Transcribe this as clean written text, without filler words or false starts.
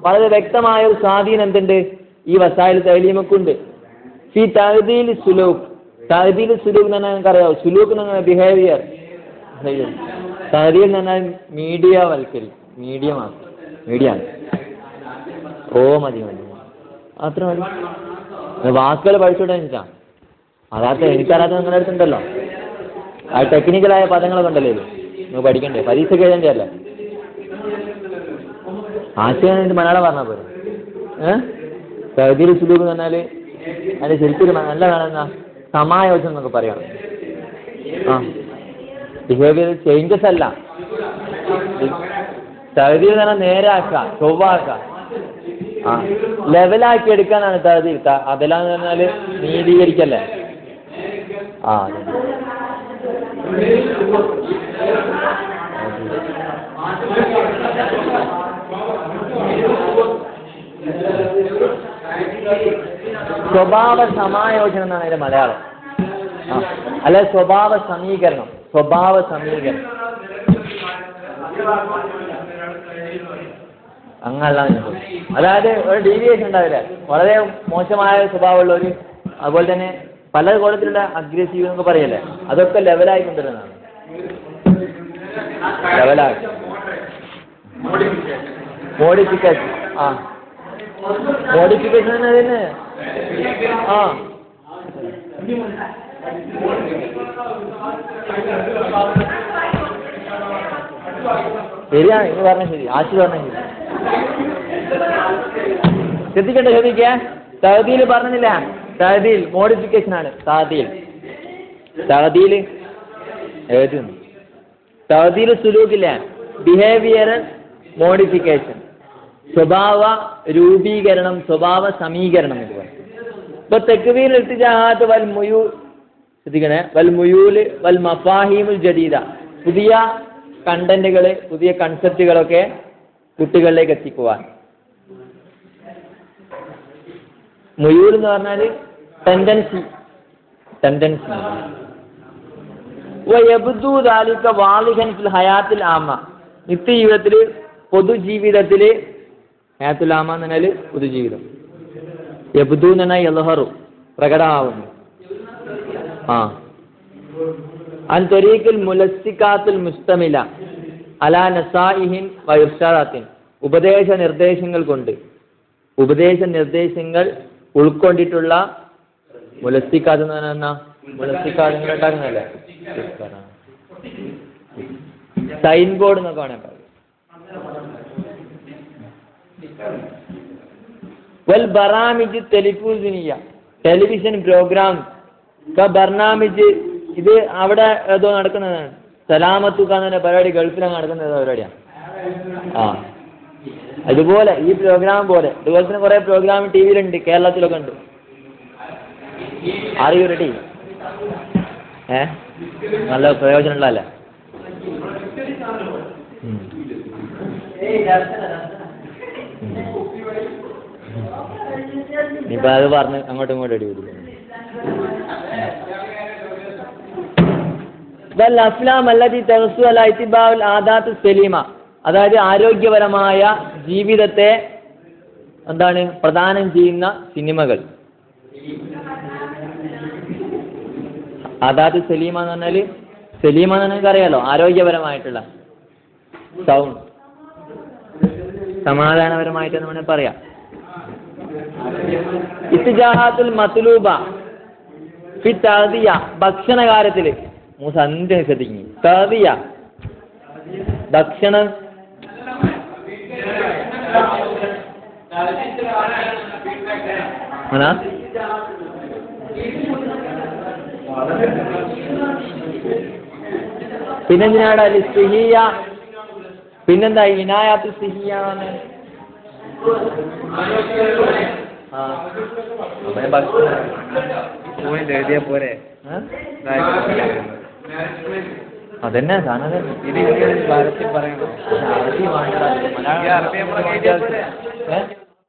വളരെ വ്യക്തമായ ഒരു സ്വാധീനം എന്തുണ്ട് ഈ വസായിൽ തഅലീമക്കുണ്ട്. ഫി തഅദീൽ സുലൂക്ക്. തഅദീൽ സുലൂക്ക് എന്ന് പറഞ്ഞാൽ നിങ്ങൾക്കറിയാമോ? സുലൂക്ക് എന്ന് പറഞ്ഞാൽ ബിഹേവിയർ. തഅദീൽ എന്ന് പറഞ്ഞാൽ മീഡിയ ഓ മതി അത്ര മതി. വാക്കുകൾ പഠിച്ചോട്ടെ എനിക്കാ അതാത്ത എനിക്കറിയാത്ത നിങ്ങളുടെ അടുത്തുണ്ടല്ലോ. ആ ടെക്നിക്കലായ പദങ്ങളൊക്കെ ഉണ്ടല്ലോ ഇത് നിങ്ങൾ പഠിക്കണ്ടേ? പരീക്ഷയ്ക്ക് എഴുതണ്ടല്ലേ? ആശയം എന്നിട്ട് മലയാളം പറഞ്ഞാൽ പോരെ. തഅദീൽ സുലൂക്ക് എന്ന് പറഞ്ഞാൽ അതിന്റെ ശരിക്കും നല്ല കാണുന്ന സമായോജനം എന്നൊക്കെ പറയണം. ബിഹേവിയർ ചേഞ്ചസ് അല്ല. തഅദീൽ എന്ന് പറഞ്ഞാൽ നേരാക്കുക, ചൊവ്വാക്കുക, ലെവലാക്കി എടുക്കാനാണ് തഅദീൽ. അതെല്ലാന്ന് പറഞ്ഞാൽ നീതീകരിക്കല്ലേ? സ്വഭാവ സമായോജനം എന്നാണ് അതിന്റെ മലയാളം. അല്ല, സ്വഭാവ സമീകരണം. അങ്ങനല്ല. അതായത് ഒരു ഡീവിയേഷൻ ഉണ്ടാവില്ല. വളരെ മോശമായ സ്വഭാവമുള്ളവര്, അതുപോലെ തന്നെ പല കോലത്തിലുള്ള അഗ്രസീവ് എന്നൊക്കെ പറയല്ലേ, അതൊക്കെ ലെവലായി കൊണ്ടുവരുന്നതാണ്. മോഡിഫിക്കേഷൻ. മോഡിഫിക്കേഷൻ അതിന് ശരിയാണ്. ഇത് പറഞ്ഞ ശരി, ആശി പറഞ്ഞ ശരി. ശ്രദ്ധിക്ക. തഅദീൽ പറഞ്ഞില്ല. തഅദീൽ മോഡിഫിക്കേഷൻ ആണ്. തഅദീൽ ഏത്? തഅദീൽ സുലൂക്കില്ല, ബിഹേവിയറൽ മോഡിഫിക്കേഷൻ, സ്വഭാവ രൂപീകരണം, സ്വഭാവ സമീകരണം എന്ന് പറയും. ഇപ്പൊ തക്വീർ ഇർതിജാഹാത്ത് വൽ മുയൂൽ ശ്രദ്ധിക്കണേ, വൽ മുയൂൽ വൽ മഫാഹീമുൽ ജദീദ, പുതിയ കണ്ടന്റുകള്, പുതിയ കൺസെപ്റ്റുകളൊക്കെ കുട്ടികളിലേക്ക് എത്തിക്കുവാൻ. മുയൂൽ എന്ന് പറഞ്ഞാൽ ടെൻഡൻസി. വയബ്ദു ദാലിക വാളിഹൻ ഫിൽ ഹയാത്തിൽ ആമ, നിത്യജീവിതത്തിൽ, പൊതുജീവിതത്തിൽ. ഹയാത്തുൽ ആമ എന്ന് പറഞ്ഞാൽ പൊതുജീവിതം. യബ്ദു എന്ന് പറഞ്ഞാൽ യൽഹറു, പ്രകടമാവുന്നു. അൻ ത്വരീഖിൽ മുലസ്സിക്കാത്തുൽ മുസ്തമില അലാ നസായിഹിൻ വ ഇർശാദാത്തിൻ, ഉപദേശ നിർദ്ദേശങ്ങൾ ഉൾക്കൊണ്ടിട്ടുള്ള. മുലസ്സിക്കാത്ത് എന്ന് പറഞ്ഞാൽ മുലസ്സിക്കാത്തുകൾ ഉണ്ടാകുന്നല്ലേ, സൈൻ ബോർഡ് എന്നൊക്കെ വേണേ പറയും. വൽ ബറാമിജ് ടെലിഫൂസിനിയ, ടെലിവിഷൻ പ്രോഗ്രാം. ബർനാമിജ്, ഇത് അവിടെ ഏതോ നടക്കുന്നതാണ്. സലാമത്തുക എന്ന പരിപാടി ഗൾഫിലാണ് നടക്കുന്ന പരിപാടിയാണ്. അതുപോലെ ഈ പ്രോഗ്രാം പോലെ ഇതുപോലെ തന്നെ കുറെ പ്രോഗ്രാം ടി വിയിലുണ്ട്, കേരളത്തിലൊക്കെ ഉണ്ട്. Are you ready? നല്ല പ്രയോജനമുള്ളതല്ലേ? ഇനിയിപ്പോ അത് പറഞ്ഞ് അങ്ങോട്ടും ഇങ്ങോട്ടും അടി വരും. അതായത് ആരോഗ്യപരമായ ജീവിതത്തെ എന്താണ് പ്രദാനം ചെയ്യുന്ന സിനിമകൾ. ആദാത്ത് സലീമ എന്ന് പറഞ്ഞാല്, സലീമ എന്ന് പറഞ്ഞാൽ അറിയാലോ, ആരോഗ്യപരമായിട്ടുള്ള സൗണ്ട്, സമാധാനപരമായിട്ടെന്ന് വേണേൽ പറയാം. ഇത്തിജാഹാത്തുൽ മത്ലൂബ ഫി തഅദിയ, ഭക്ഷണ കാര്യത്തില്. മൂസന്ധ്യ ശ്രദ്ധിക്കും. തഅദിയ ഭക്ഷണം. പിന്നെന്തിനാണ് സിഹിയ, പിന്നെന്താ ഇനായാത്ത് സിഹിയ. എഴുതിയ പോരെ അതന്നെ സാധനം. ഇത് ഭാരത്തിൽ പറയണം.